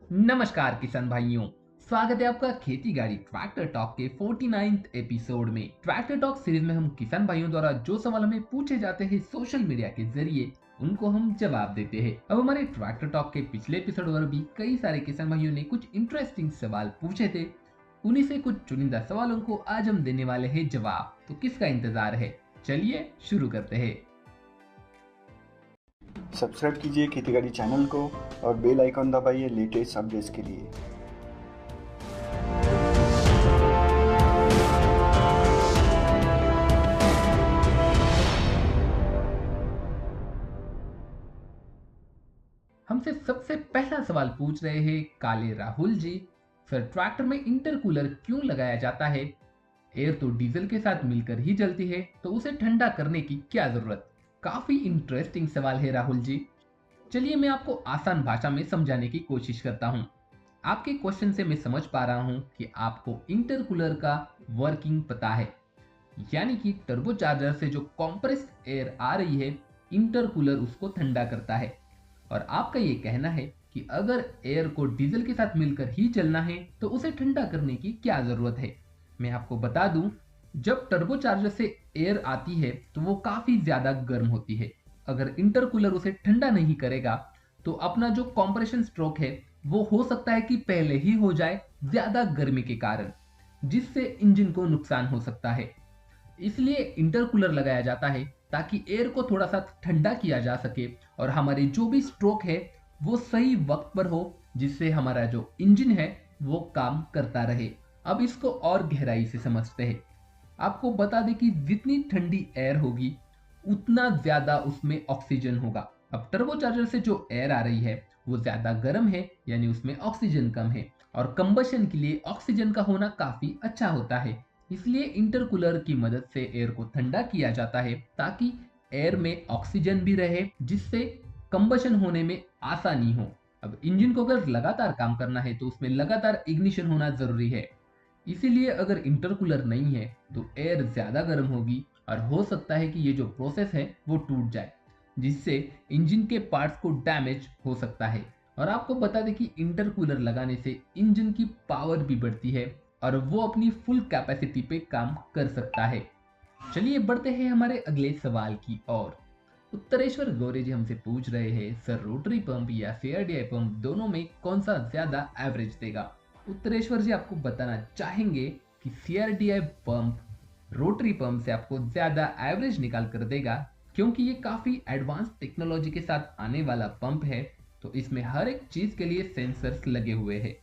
नमस्कार किसान भाइयों। स्वागत है आपका खेती गाड़ी ट्रैक्टर टॉक के 49th एपिसोड में। ट्रैक्टर टॉक सीरीज में हम किसान भाइयों द्वारा जो सवाल हमें पूछे जाते हैं सोशल मीडिया के जरिए उनको हम जवाब देते हैं। अब हमारे ट्रैक्टर टॉक के पिछले एपिसोड पर भी कई सारे किसान भाइयों ने कुछ इंटरेस्टिंग सवाल पूछे थे। उन्हीं से कुछ चुनिंदा सवालों को आज हम देने वाले हैं जवाब। तो किसका इंतजार है, चलिए शुरू करते हैं। सब्सक्राइब कीजिए खेतीगाड़ी चैनल को और बेल आइकॉन दबाइए लेटेस्ट अपडेट्स के लिए। हमसे सबसे पहला सवाल पूछ रहे हैं काले राहुल जी। सर, ट्रैक्टर में इंटरकूलर क्यों लगाया जाता है? एयर तो डीजल के साथ मिलकर ही जलती है, तो उसे ठंडा करने की क्या जरूरत? काफी इंटरेस्टिंग सवाल है राहुल जी। चलिए मैं आपको आसान भाषा में समझाने की कोशिश करता हूँ। आपके क्वेश्चन से मैं समझ पा रहा हूँ कि आपको इंटरकूलर का वर्किंग पता है, यानी कि टर्बोचार्जर से जो कॉम्प्रेस्ड एयर आ रही है, इंटरकूलर उसको ठंडा करता है। और आपका ये कहना है कि अगर एयर को डीजल के साथ मिलकर ही चलना है तो उसे ठंडा करने की क्या जरूरत है? मैं आपको बता दूं, जब टर्बोचार्जर से एयर आती है तो वो काफी ज्यादा गर्म होती है। अगर इंटरकूलर उसे ठंडा नहीं करेगा तो अपना जो कंप्रेशन स्ट्रोक है वो हो सकता है कि पहले ही हो जाए ज्यादा गर्मी के कारण, जिससे इंजन को नुकसान हो सकता है। इसलिए इंटरकूलर लगाया जाता है ताकि एयर को थोड़ा सा ठंडा किया जा सके और हमारे जो भी स्ट्रोक है वो सही वक्त पर हो, जिससे हमारा जो इंजन है वो काम करता रहे। अब इसको और गहराई से समझते हैं। आपको बता दें कि जितनी ठंडी एयर होगी उतना ज्यादा उसमें ऑक्सीजन होगा। अब टर्बोचार्जर से जो एयर आ रही है वो ज्यादा गर्म है, यानी उसमें ऑक्सीजन कम है, और कंबशन के लिए ऑक्सीजन का होना काफी अच्छा होता है। इसलिए इंटरकूलर की मदद से एयर को ठंडा किया जाता है ताकि एयर में ऑक्सीजन भी रहे, जिससे कंबशन होने में आसानी हो। अब इंजन को अगर लगातार काम करना है तो उसमें लगातार इग्निशन होना जरूरी है। इसीलिए अगर इंटरकूलर नहीं है तो एयर ज्यादा गर्म होगी और हो सकता है कि ये जो प्रोसेस है वो टूट जाए, जिससे इंजन के पार्ट्स को डैमेज हो सकता है। और आपको बता दें कि इंटरकूलर लगाने से इंजन की पावर भी बढ़ती है और वो अपनी फुल कैपेसिटी पे काम कर सकता है। चलिए बढ़ते हैं हमारे अगले सवाल की ओर। उत्तरेश्वर गौरी जी हमसे पूछ रहे हैं, सर रोटरी पंप या सीआरडीआई पंप दोनों में कौन सा ज्यादा एवरेज देगा? उत्तरेश्वर जी आपको बताना चाहेंगे कि सीआरडीआई पंप रोटरी पंप से आपको ज्यादा एवरेज निकाल कर देगा, क्योंकि ये काफी एडवांस टेक्नोलॉजी के साथ आने वाला पंप है। तो इसमें हर एक चीज के लिए सेंसर्स लगे हुए हैं।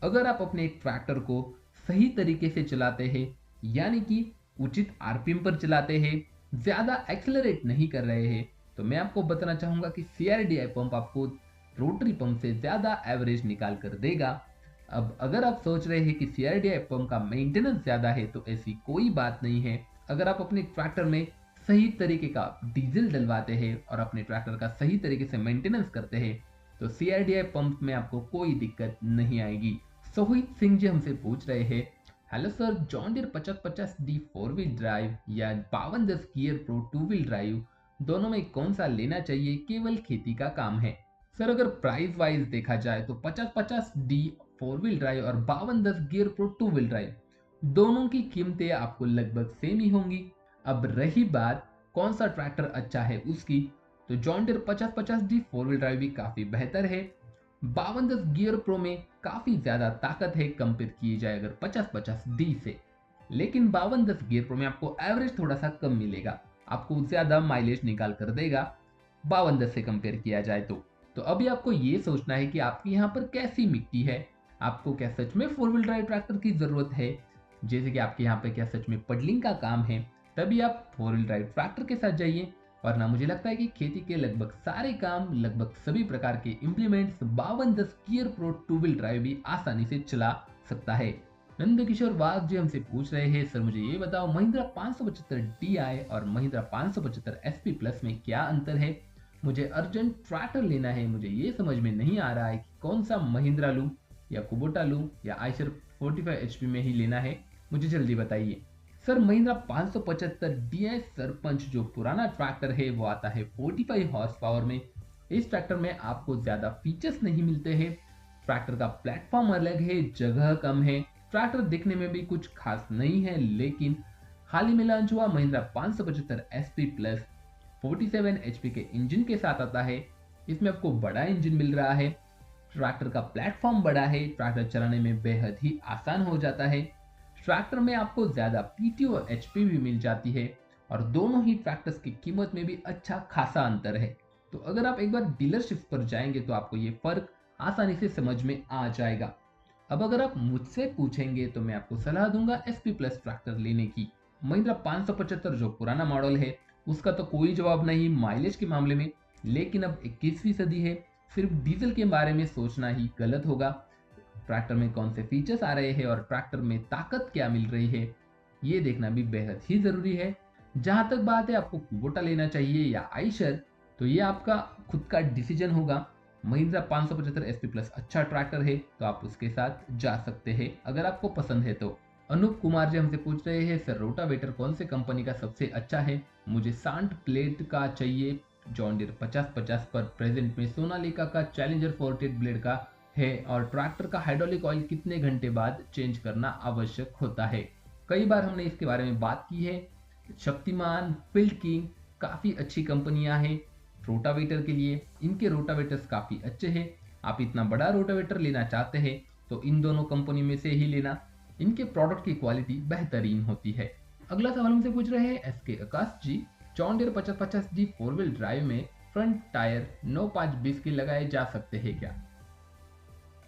अगर आप अपने ट्रैक्टर को सही तरीके से चलाते हैं, यानी कि उचित आरपीएम पर चलाते हैं, ज्यादा एक्सेलरेट नहीं कर रहे हैं, तो मैं आपको बताना चाहूंगा कि सीआरडीआई पंप आपको रोटरी पंप से ज्यादा एवरेज निकाल कर देगा। अब अगर आप सोच रहे हैं कि सीआरडीआई पंप का मेंटेनेंस ज्यादा है, तो ऐसी कोई बात नहीं है। अगर आप अपने ट्रैक्टर में सही तरीके का डीजल डलवाते हैं और अपने ट्रैक्टर का सही तरीके से मेंटेनेंस करते हैं तो सीआरडीआई पंप में आपको कोई दिक्कत नहीं आएगी। सोहित सिंह जी हमसे पूछ रहे हैं, hello sir, John Deere 5050D 4 wheel drive या 5210 गियर प्रो 2 व्हील ड्राइव, दोनों में कौन सा लेना चाहिए? केवल खेती का काम है। सर, अगर प्राइस वाइज देखा जाए तो 5050D 4 व्हील ड्राइव और 5210 गियर प्रो 2 व्हील ड्राइव दोनों की कीमतें आपको लगभग सेम ही होंगी। अब रही बात कौन सा ट्रैक्टर अच्छा है उसकी, तो John Deere 5050D 4 wheel drive भी काफी बेहतर है। 5210 गियर प्रो में काफी ज्यादा ताकत है कंपेयर किए जाए अगर 5050D से। लेकिन 5210 गियर प्रो में आपको एवरेज थोड़ा सा कम मिलेगा, आपको ज्यादा माइलेज निकाल कर देगा 5210 से कंपेयर किया जाए तो अभी आपको ये सोचना है कि आपके यहाँ पर कैसी मिट्टी है। आपको क्या सच में 4 व्हील ड्राइव ट्रैक्टर की जरूरत है? जैसे कि आपके यहाँ पे क्या सच में पडलिंग का काम है, तभी आप 4 व्हील ड्राइव ट्रैक्टर के साथ जाइए। वरना मुझे लगता है कि खेती के लगभग सारे काम, लगभग सभी प्रकार के implements 5210 gear pro 2 wheel drive भी आसानी से चला सकता है। नंदकिशोर वाघ जी हमसे पूछ रहे हैं, सर मुझे ये बताओ, महिंद्रा 575 DI और महिंद्रा 575 SP प्लस में क्या अंतर है? मुझे अर्जेंट ट्रैक्टर लेना है, मुझे ये समझ में नहीं आ रहा है कि कौन सा महिंद्रा लूं या कुबोटा लूं या आयशर 45 HP में ही लेना है, मुझे जल्दी बताइए। सर, महिंद्रा 575 DI सरपंच जो पुराना ट्रैक्टर है वो आता है 45 हॉर्स पावर में। इस ट्रैक्टर में आपको ज्यादा फीचर्स नहीं मिलते हैं, ट्रैक्टर का प्लेटफॉर्म अलग है, जगह कम है, ट्रैक्टर दिखने में भी कुछ खास नहीं है, लेकिन हाल ही में लॉन्च हुआ महिंद्रा 575 एसपी प्लस 47 एचपी के इंजन के साथ आता है। इसमें आपको बड़ा इंजन मिल रहा है, ट्रैक्टर का प्लेटफॉर्म बड़ा है, ट्रैक्टर चलाने में बेहद ही आसान हो जाता है, ट्रैक्टर में आपको ज्यादा पीटी और एचपी भी मिल जाती है और दोनों ही ट्रैक्टर्स की कीमत में भी अच्छा खासा अंतर है। तो अगर आप एक बार डीलरशिप पर जाएंगे तो आपको ये फर्क आसानी से समझ में आ जाएगा। अब अगर आप मुझसे पूछेंगे तो मैं आपको सलाह दूंगा एसपी प्लस ट्रैक्टर लेने की। महिंद्रा 575 जो पुराना मॉडल है उसका तो कोई जवाब नहीं माइलेज के मामले में, लेकिन अब 21वीं सदी है, सिर्फ डीजल के बारे में सोचना ही गलत होगा। ट्रैक्टर में कौन से फीचर्स आ रहे हैं और ट्रैक्टर में ताकत क्या मिल रही है ये देखना भी बेहद ही जरूरी है। जहां तक बात है आपको कुबोटा लेना चाहिए या आइशर, तो ये आपका खुद का डिसीजन होगा। महिंद्रा 575 एसपी प्लस अच्छा ट्रैक्टर है तो आप उसके साथ जा सकते हैं अगर आपको पसंद है तो। अनूप कुमार जी हमसे पूछ रहे हैं सर रोटावेटर कौन से कंपनी का सबसे अच्छा है? मुझे सांड प्लेट का चाहिए, जॉन डीयर 5050 पर प्रेजेंट में सोनालिका का चैलेंजर 48 ब्लेड का है और ट्रैक्टर का हाइड्रोलिक ऑयल कितने घंटे बाद चेंज करना आवश्यक होता है। कई बार हमने इसके बारे में बात की है। शक्तिमान, फील्ड किंग काफी अच्छी कंपनियां हैं रोटावेटर के लिए, इनके रोटावेटर्स काफी अच्छे हैं। आप इतना बड़ा रोटावेटर लेना चाहते हैं तो इन दोनों कंपनी में से ही लेना, इनके प्रोडक्ट की क्वालिटी बेहतरीन होती है। अगला सवाल हमसे पूछ रहे हैं एसके आकाश जी, जॉन डीयर 5050 जी 4 व्हील ड्राइव में फ्रंट टायर 9520 के लगाए जा सकते हैं क्या?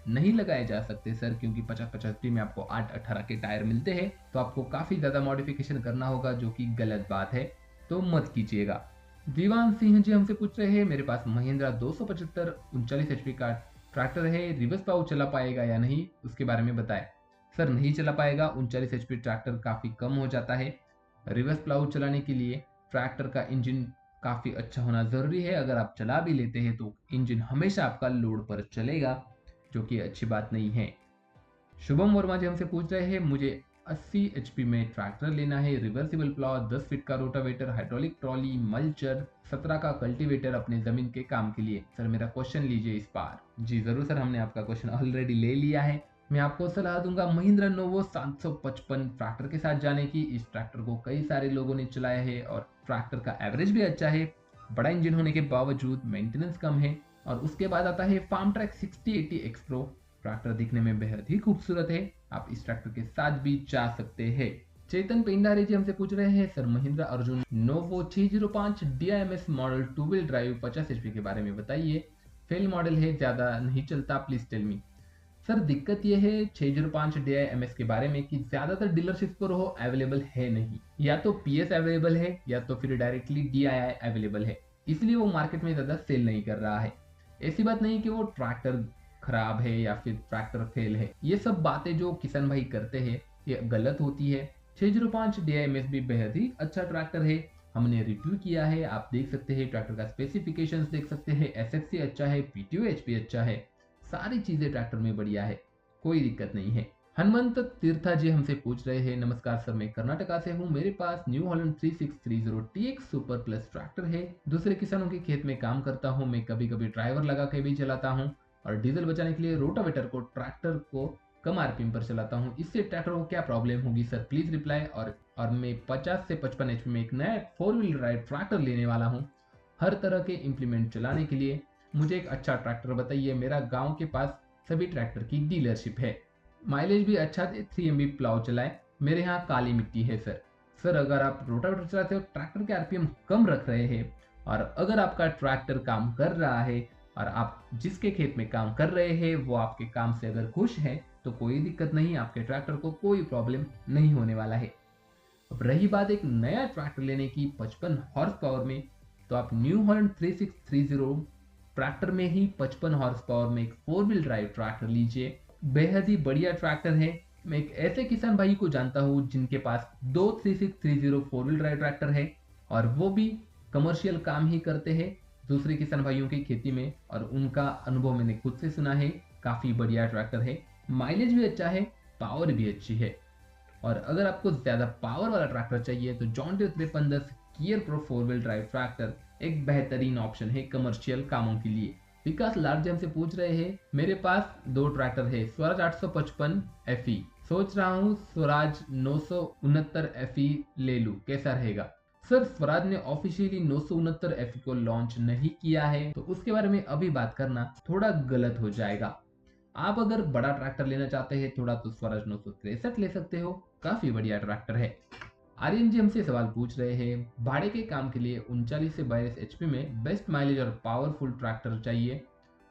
नहीं लगाए जा सकते सर, क्योंकि 50-50 में आपको 8-18 के टायर मिलते हैं तो आपको काफी ज्यादा मॉडिफिकेशन करना होगा, जो कि गलत बात है, तो मत कीजिएगा। दीवान सिंह जी हमसे पूछ रहे हैं मेरे पास महिंद्रा 275 39 एचपी का ट्रैक्टर है, रिवर्स पाव चला पाएगा या नहीं, उसके बारे में बताएं। सर नहीं चला पाएगा, 39 एचपी ट्रैक्टर काफी कम हो जाता है। रिवर्स प्लाउ चलाने के लिए ट्रैक्टर का इंजन काफी अच्छा होना जरूरी है। अगर आप चला भी लेते हैं तो इंजन हमेशा आपका लोड पर चलेगा, जो कि अच्छी बात नहीं है। शुभम वर्मा जी हमसे पूछ रहे हैं मुझे 80 एचपी में ट्रैक्टर लेना है, रिवर्सिबल प्लाव, 10 फीट का रोटावेटर, हाइड्रोलिक ट्रॉली, मल्चर, 17 का कल्टीवेटर अपने जमीन के काम के लिए। सर मेरा क्वेश्चन लीजिए इस बार। जी जरूर सर, हमने आपका क्वेश्चन ऑलरेडी ले लिया है। मैं आपको सलाह दूंगा महिंद्रा नोवो 755 ट्रैक्टर के साथ जाने की। इस ट्रैक्टर को कई सारे लोगों ने चलाया है और ट्रैक्टर का एवरेज भी अच्छा है, बड़ा इंजन होने के बावजूद मेंटेनेंस कम है। और उसके बाद आता है farm track 6080 X pro, tractor दिखने में बेहद ही खूबसूरत है, आप इस ट्रैक्टर के साथ भी जा सकते हैं। चेतन पेंडारे जी हमसे पूछ रहे हैं sir Mahindra Arjun novo 605 DIMS model 2 wheel drive 50 HP के बारे में बताइए, फेल मॉडल है, ज्यादा नहीं चलता, प्लीज टेल मी। सर दिक्कत यह है 605 DIMS के बारे में कि ज्यादातर डीलरशिप पर वो अवेलेबल है नहीं, या तो PS अवेलेबल है या तो फिर डायरेक्टली DII अवेलेबल है, इसलिए वो मार्केट में ज्यादा सेल नहीं कर रहा है। ऐसी बात नहीं कि वो ट्रैक्टर खराब है या फिर ट्रैक्टर फेल है, ये सब बातें जो किसान भाई करते हैं ये गलत होती है। 605 DIMS भी बेहद ही अच्छा ट्रैक्टर है, हमने रिव्यू किया है, आप देख सकते हैं, ट्रैक्टर का स्पेसिफिकेशंस देख सकते हैं, SFC अच्छा है, PTO HP अच्छा है, सारी चीजें ट्रैक्टर में बढ़िया है, कोई दिक्कत नहीं है। हनुमंत तीर्था जी हमसे पूछ रहे हैं नमस्कार सर, मैं कर्नाटका से हूँ, मेरे पास New Holland 3630 TX super plus tractor है, दूसरे किसानों के खेत में काम करता हूँ, मैं कभी कभी ड्राइवर लगा के भी चलाता हूँ और डीजल बचाने के लिए रोटावेटर को ट्रैक्टर को कम आरपीएम पर चलाता हूँ, इससे ट्रैक्टर को क्या प्रॉब्लम होगी सर, प्लीज रिप्लाई। और मैं 50 से 55 एचपी में एक नया 4 व्हील ड्राइव ट्रैक्टर लेने वाला हूँ, हर तरह के इंप्लीमेंट चलाने के लिए मुझे एक अच्छा ट्रैक्टर बताइए, मेरा गांव के पास सभी ट्रैक्टर की डीलरशिप है, माइलेज भी अच्छा दे, 3 MB प्लाव चलाए, मेरे यहाँ काली मिट्टी है सर। सर अगर आप रोटावेटर चलाते हो, ट्रैक्टर के आरपीएम कम रख रहे हैं और अगर आपका ट्रैक्टर काम कर रहा है और आप जिसके खेत में काम कर रहे हैं वो आपके काम से अगर खुश है तो कोई दिक्कत नहीं, आपके ट्रैक्टर को कोई प्रॉब्लम नहीं होने वाला है। अब रही बात एक नया ट्रैक्टर लेने की 55 हॉर्स पावर में, तो आप न्यू हॉलैंड 3630 ट्रैक्टर में ही 55 हॉर्स पावर में एक 4 व्हील ड्राइव ट्रैक्टर लीजिए, बेहद ही बढ़िया ट्रैक्टर है। मैं एक ऐसे किसान भाई को जानता हूँ जिनके पास 3630 4 व्हील ड्राइव ट्रैक्टर है और वो भी कमर्शियल काम ही करते हैं दूसरे किसान भाइयों की खेती में, और उनका अनुभव मैंने खुद से सुना है, काफी बढ़िया ट्रैक्टर है, माइलेज भी अच्छा है, पावर भी अच्छी है। और अगर आपको ज्यादा पावर वाला ट्रैक्टर चाहिए तो John Deere 5310 gear pro 4 wheel drive tractor एक बेहतरीन ऑप्शन है कमर्शियल कामों के लिए। विकास लार्जम से पूछ रहे हैं, मेरे पास दो ट्रैक्टर है, स्वराज 855 FE, सोच रहा हूँ स्वराज 969 FE ले लूं, कैसा रहेगा? सर, स्वराज ने ऑफिशियली 969 FE को लॉन्च नहीं किया है, तो उसके बारे में अभी बात करना थोड़ा गलत हो जाएगा। आप अगर बड़ा ट्रैक्टर लेना चाहते हैं थोड़ा, तो स्वराज 963 ले सकते हो, काफी बढ़िया ट्रैक्टर है। आर्यन जी हमसे सवाल पूछ रहे हैं, भाड़े के काम के लिए 39 से 42 HP में बेस्ट माइलेज और पावरफुल ट्रैक्टर चाहिए,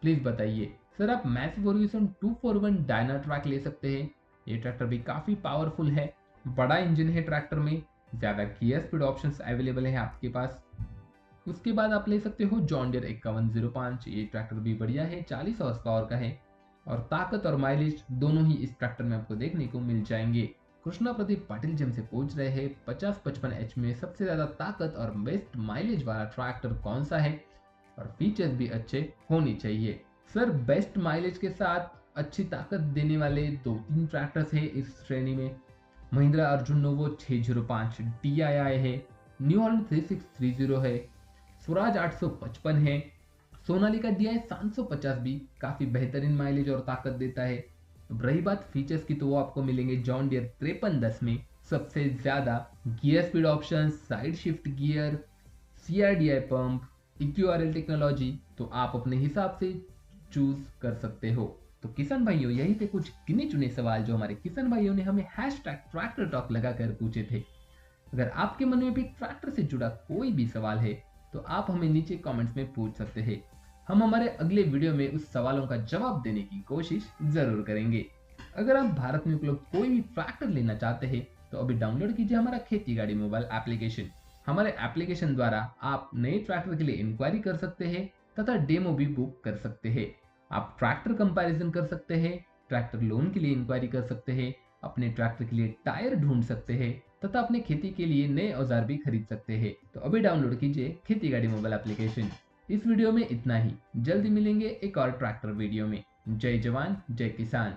प्लीज बताइए। सर, आप मैसिव फर्ग्यूसन 241 डायना ट्रैक ले सकते हैं, ये ट्रैक्टर भी काफी पावरफुल है, बड़ा इंजन है ट्रैक्टर में, ज्यादा गियर स्पीड ऑप्शंस अवेलेबल है आपके पास। उसके बाद आप ले सकते हो जॉन डियर 5105, ये ट्रैक्टर भी बढ़िया है, 40 हॉर्स पावर का है और ताकत और माइलेज दोनों ही इस ट्रैक्टर में आपको देखने को मिल जाएंगे। कृष्णा प्रदीप पाटिल जी हमसे पूछ रहे हैं, 50-55 HP में सबसे ज्यादा ताकत और बेस्ट माइलेज वाला ट्रैक्टर कौन सा है और फीचर्स भी अच्छे होने चाहिए। सर, बेस्ट माइलेज के साथ अच्छी ताकत देने वाले 2-3 ट्रैक्टर्स है इस श्रेणी में। महिंद्रा अर्जुन नोवो 605 DII है, न्यू हॉलैंड 3630 है, स्वराज 855 है, सोनालिका DI 750 भी काफी बेहतरीन माइलेज और ताकत देता है। अब रही बात फीचर्स की, तो वो आपको मिलेंगे जॉन डियर 5310 में सबसे ज्यादा gear speed option, side shift gear, CRDI pump, EQRL technology, तो आप अपने हिसाब से चूज कर सकते हो। तो किसान भाइयों, यही थे कुछ गिने चुने सवाल जो हमारे किसान भाइयों ने हमें ट्रैक्टर टॉक लगाकर पूछे थे। अगर आपके मन में भी ट्रैक्टर से जुड़ा कोई भी सवाल है तो आप हमें नीचे कमेंट्स में पूछ सकते हैं, हम हमारे अगले वीडियो में उस सवालों का जवाब देने की कोशिश जरूर करेंगे। अगर आप भारत में उपलब्ध कोई भी ट्रैक्टर लेना चाहते हैं तो अभी डाउनलोड कीजिए हमारा खेती गाड़ी मोबाइल एप्लीकेशन। हमारे एप्लीकेशन द्वारा आप नए ट्रैक्टर के लिए इंक्वायरी कर सकते हैं तथा डेमो भी बुक कर सकते हैं। आप ट्रैक्टर कंपैरिजन कर सकते हैं, ट्रैक्टर लोन के लिए इंक्वायरी कर सकते हैं, अपने ट्रैक्टर के लिए टायर ढूंढ सकते हैं तथा अपने खेती के लिए नए औजार भी खरीद सकते हैं। तो अभी डाउनलोड कीजिए खेती गाड़ी मोबाइल एप्लीकेशन। इस वीडियो में इतना ही, जल्दी मिलेंगे एक और ट्रैक्टर वीडियो में। जय जवान जय किसान।